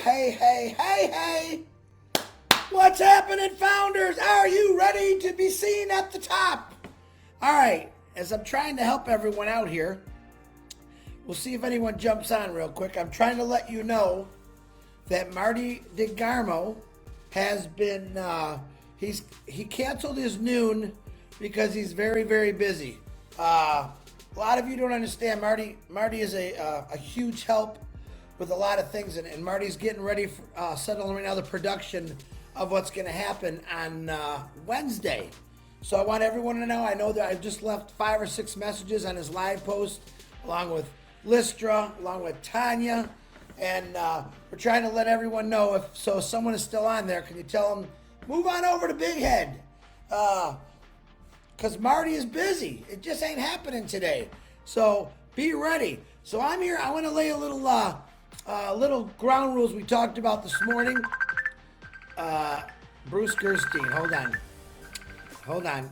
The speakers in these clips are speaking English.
Hey. What's happening, founders? Are you ready to be seen at the top? All right, as I'm trying to help everyone out here, we'll see if anyone jumps on real quick. I'm trying to let you know that Marty DeGarmo has been, he canceled his noon because he's very, very busy. A lot of you don't understand. Marty is a huge help with a lot of things, and Marty's getting ready for settling right now the production of what's going to happen on Wednesday. So I want everyone to know. I know that I just left 5 or 6 messages on his live post, along with Lystra, along with Tanya, and we're trying to let everyone know. If someone is still on there, can you tell them move on over to Big Head? Because Marty is busy. It just ain't happening today. So be ready. So I'm here. I want to lay a little ground rules we talked about this morning. Bruce Gerstein, hold on.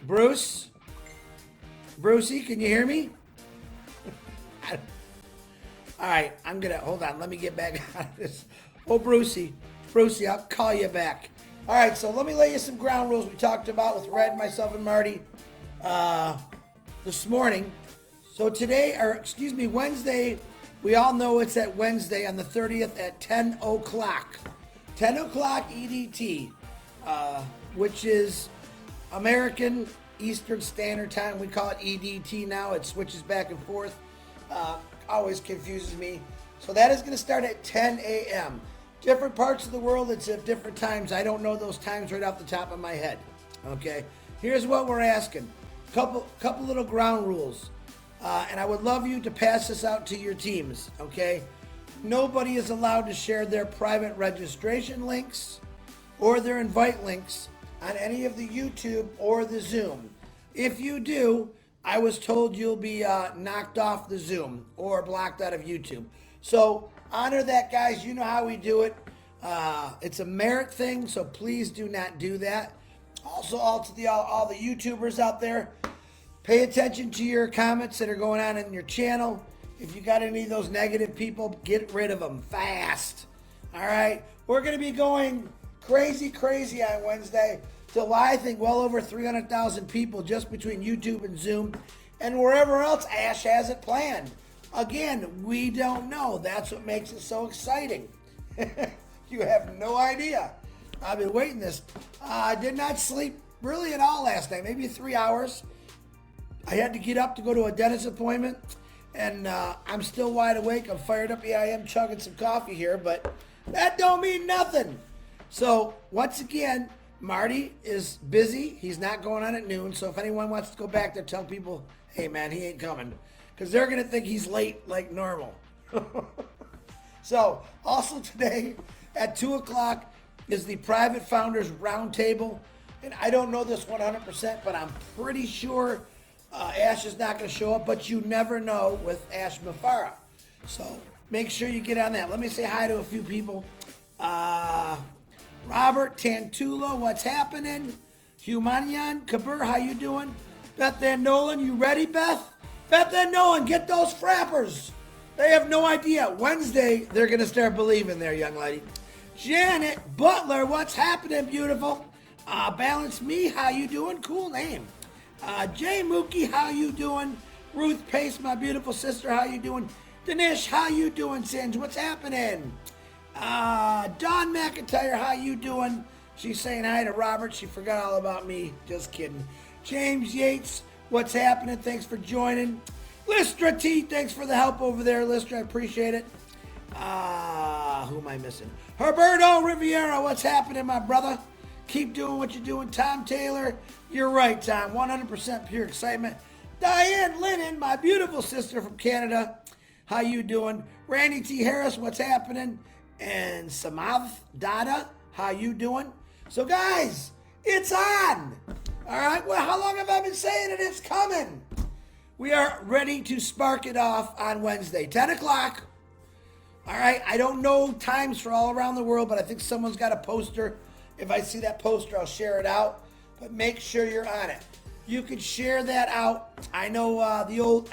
Brucey, can you hear me? All right, hold on. Let me get back on this. Oh, Brucey, I'll call you back. All right, so let me lay you some ground rules we talked about with Red, myself, and Marty this morning. So Wednesday, we all know it's at Wednesday on the 30th at 10 o'clock. 10 o'clock EDT, which is American Eastern Standard Time. We call it EDT now. It switches back and forth. Always confuses me. So that is going to start at 10 a.m. Different parts of the world, it's at different times. I don't know those times right off the top of my head. Okay, here's what we're asking. Couple little ground rules. And I would love you to pass this out to your teams, okay? Nobody is allowed to share their private registration links or their invite links on any of the YouTube or the Zoom. If you do, I was told you'll be knocked off the Zoom or blocked out of YouTube. So honor that, guys. You know how we do it. It's a merit thing, so please do not do that. Also, all the YouTubers out there, pay attention to your comments that are going on in your channel. If you got any of those negative people, get rid of them fast. All right? We're going to be going crazy on Wednesday till I think well over 300,000 people just between YouTube and Zoom and wherever else Ash has it planned. Again, we don't know. That's what makes it so exciting. You have no idea. I've been waiting this. I did not sleep really at all last night, maybe 3 hours. I had to get up to go to a dentist appointment, and I'm still wide awake. I'm fired up. Yeah, I am chugging some coffee here, but that don't mean nothing. So once again, Marty is busy. He's not going on at noon. So if anyone wants to go back there, tell people, hey, man, he ain't coming. Because they're going to think he's late like normal. So also today at 2 o'clock is the Private Founders Roundtable. And I don't know this 100%, but I'm pretty sure Ash is not going to show up. But you never know with Ash Mafara. So make sure you get on that. Let me say hi to a few people. Robert Tantula, what's happening? Humanian Kabir, how you doing? Beth Ann Nolan, you ready, Beth? Beth Ann Nolan, get those frappers. They have no idea. Wednesday, they're going to start believing there, young lady. Janet Butler, what's happening, beautiful? Balance Me, how you doing? Cool name. Jay Mookie, how you doing? Ruth Pace, my beautiful sister, how you doing? Dinesh, how you doing, Singe? What's happening? Dawn McIntyre, how you doing? She's saying hi to Robert. She forgot all about me. Just kidding. James Yates, what's happening? Thanks for joining. Lystra T, thanks for the help over there, Lystra. I appreciate it. Who am I missing? Herberto Riviera, what's happening, my brother? Keep doing what you're doing. Tom Taylor, you're right, Tom. 100% pure excitement. Diane Lennon, my beautiful sister from Canada. How you doing? Randy T. Harris, what's happening? And Samath Dada, how you doing? So guys, it's on. All right, well, how long have I been saying it? It's coming. We are ready to spark it off on Wednesday, 10 o'clock. All right, I don't know times for all around the world, but I think someone's got a poster. If I see that poster, I'll share it out. But make sure you're on it. You can share that out. I know the old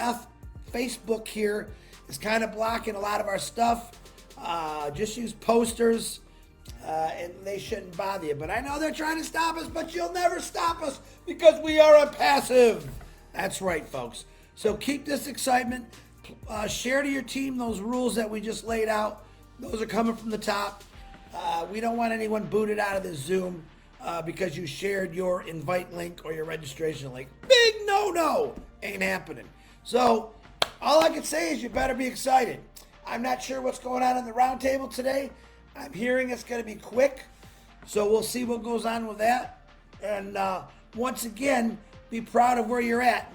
Facebook here is kind of blocking a lot of our stuff. Just use posters, and they shouldn't bother you. But I know they're trying to stop us, but you'll never stop us because we are Onpassive. That's right, folks. So keep this excitement. Share to your team those rules that we just laid out. Those are coming from the top. We don't want anyone booted out of the Zoom because you shared your invite link or your registration link. Big no-no. Ain't happening. So all I can say is you better be excited. I'm not sure what's going on in the roundtable today. I'm hearing it's going to be quick. So we'll see what goes on with that. And once again, be proud of where you're at.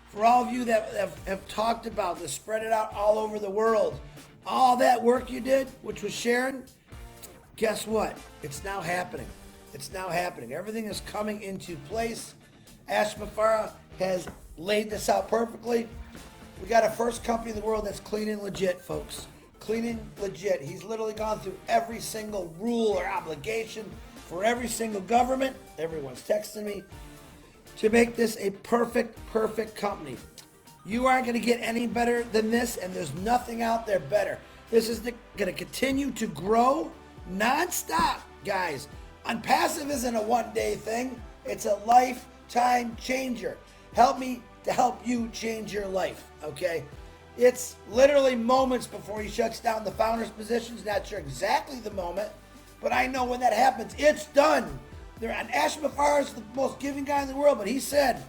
For all of you that have talked about this, spread it out all over the world. All that work you did, which was sharing, guess what? It's now happening. It's now happening. Everything is coming into place. Ash Mafara has laid this out perfectly. We got a first company in the world that's clean and legit, folks. Clean and legit. He's literally gone through every single rule or obligation for every single government. Everyone's texting me to make this a perfect company. You aren't going to get any better than this, and there's nothing out there better. This is going to continue to grow nonstop, guys. Onpassive isn't a one-day thing. It's a lifetime changer. Help me to help you change your life, okay? It's literally moments before he shuts down the founder's positions. Not sure exactly the moment, but I know when that happens, it's done. And Ash Mafara is the most giving guy in the world, but he said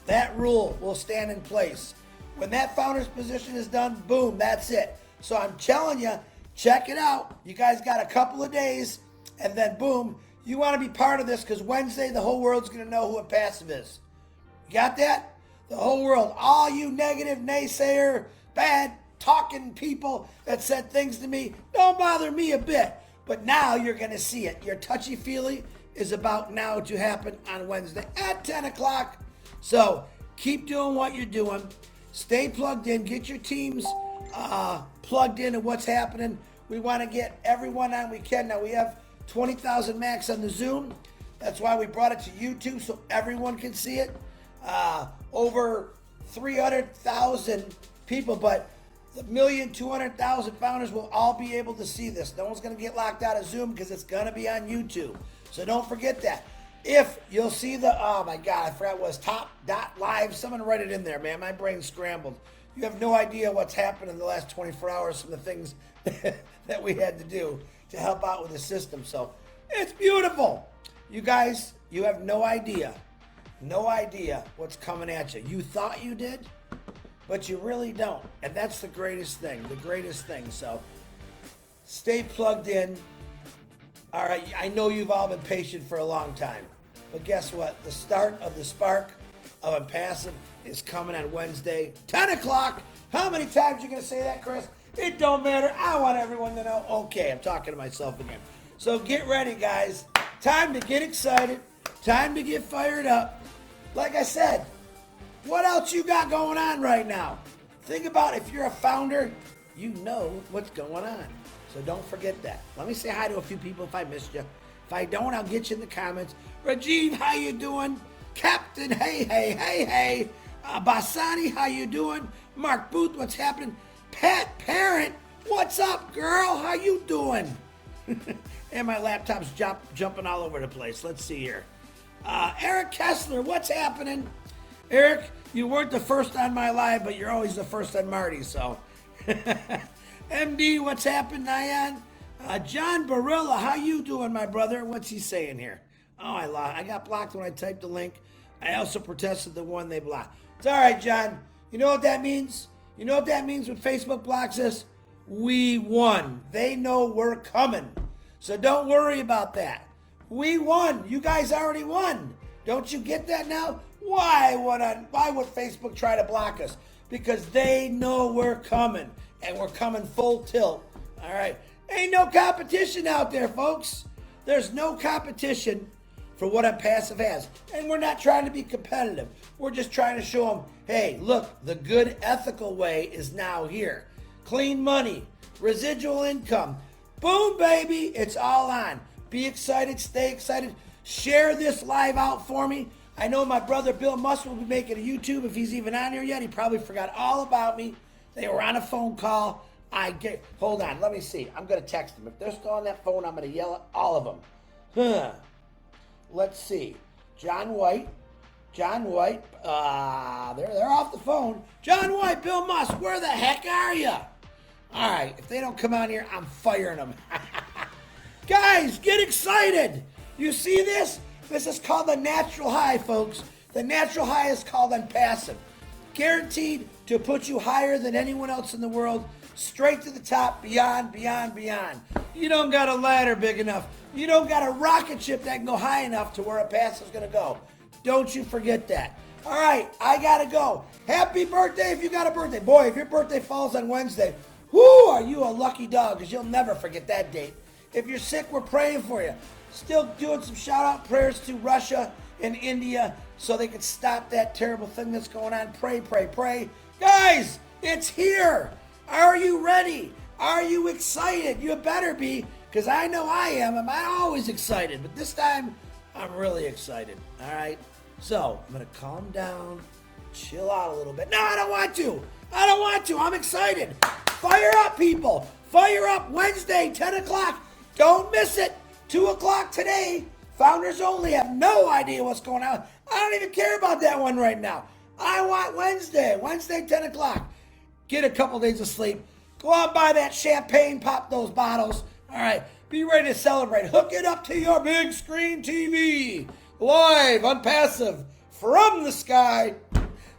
that rule will stand in place. When that founder's position is done, boom, that's it. So I'm telling you, check it out. You guys got a couple of days, and then boom, you want to be part of this because Wednesday the whole world's going to know who Onpassive is. You got that? The whole world. All you negative, naysayer, bad talking people that said things to me, don't bother me a bit. But now you're going to see it. Your touchy-feely is about now to happen on Wednesday at 10 o'clock. So keep doing what you're doing. Stay plugged in. Get your teams plugged into what's happening. We want to get everyone on we can. Now we have 20,000 max on the Zoom. That's why we brought it to YouTube so everyone can see it. Over 300,000 people, but the 1,200,000 founders will all be able to see this. No one's going to get locked out of Zoom because it's going to be on YouTube. So don't forget that. If you'll see the, oh my God, I forgot what it was, top.live. Someone write it in there, man. My brain's scrambled. You have no idea what's happened in the last 24 hours from the things that we had to do to help out with the system. So it's beautiful. You guys, you have no idea what's coming at you. You thought you did, but you really don't. And that's the greatest thing, So stay plugged in. All right, I know you've all been patient for a long time, but guess what? The start of the spark of Onpassive is coming on Wednesday, 10 o'clock. How many times you going to say that, Chris? It don't matter. I want everyone to know. Okay, I'm talking to myself again. So get ready, guys. Time to get excited. Time to get fired up. Like I said, what else you got going on right now? Think about if you're a founder, you know what's going on. So don't forget that. Let me say hi to a few people if I missed you. If I don't, I'll get you in the comments. Rajiv, how you doing? Captain, hey. Basani, how you doing? Mark Booth, what's happening? Pat Parent, what's up, girl? How you doing? And my laptop's jumping all over the place. Let's see here. Eric Kessler, what's happening? Eric, you weren't the first on my live, but you're always the first on Marty, so. MD, what's happening, Nyan? John Barilla, how you doing, my brother? What's he saying here? Oh, I lied. I got blocked when I typed the link. I also protested the one they blocked. It's all right, John. You know what that means? You know what that means when Facebook blocks us? We won. They know we're coming. So don't worry about that. We won. You guys already won. Don't you get that now? Why would Facebook try to block us? Because they know we're coming. And we're coming full tilt. All right. Ain't no competition out there, folks. There's no competition for what Onpassive has. And we're not trying to be competitive. We're just trying to show them, hey, look, the good ethical way is now here. Clean money, residual income. Boom, baby. It's all on. Be excited. Stay excited. Share this live out for me. I know my brother Bill Musk will be making a YouTube if he's even on here yet. He probably forgot all about me. They were on a phone call. Hold on, let me see. I'm going to text them. If they're still on that phone, I'm going to yell at all of them. Huh. Let's see. John White. They're off the phone. John White, Bill Musk, where the heck are you? All right, if they don't come on here, I'm firing them. Guys, get excited. You see this? This is called the natural high, folks. The natural high is called Onpassive. Guaranteed to put you higher than anyone else in the world, straight to the top, beyond, beyond, beyond. You don't got a ladder big enough. You don't got a rocket ship that can go high enough to where Onpassive's going to go. Don't you forget that. All right, I got to go. Happy birthday if you got a birthday. Boy, if your birthday falls on Wednesday, whoo, are you a lucky dog, because you'll never forget that date. If you're sick, we're praying for you. Still doing some shout-out prayers to Russia and India so they can stop that terrible thing that's going on. Pray, pray, pray. Guys, it's here. Are you ready? Are you excited? You better be, because I know I am. I'm always excited, but this time I'm really excited. All right? So I'm going to calm down, chill out a little bit. No, I don't want to. I'm excited. Fire up, people. Fire up. Wednesday, 10 o'clock. Don't miss it. 2 o'clock today. Founders only. Have no idea what's going on. I don't even care about that one right now. I want Wednesday, 10 o'clock. Get a couple days of sleep. Go out and buy that champagne. Pop those bottles. All right. Be ready to celebrate. Hook it up to your big screen TV. Live, Onpassive, from the sky.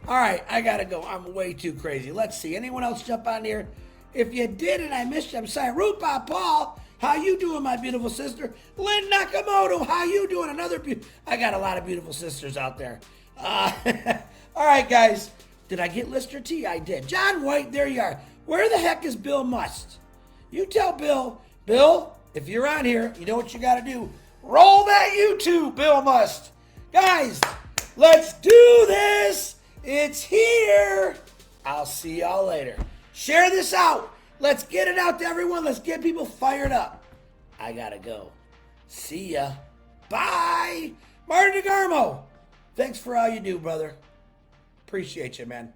All right. I got to go. I'm way too crazy. Let's see. Anyone else jump on here? If you did and I missed you, I'm sorry. Root Bob Paul. How you doing, my beautiful sister? Lynn Nakamoto, how you doing? I got a lot of beautiful sisters out there. All right, guys. Did I get Lister T? I did. John White, there you are. Where the heck is Bill Musk? You tell Bill. Bill, if you're on here, you know what you got to do. Roll that YouTube, Bill Musk. Guys, let's do this. It's here. I'll see y'all later. Share this out. Let's get it out to everyone. Let's get people fired up. I gotta go. See ya. Bye. Martin DeGarmo. Thanks for all you do, brother. Appreciate you, man.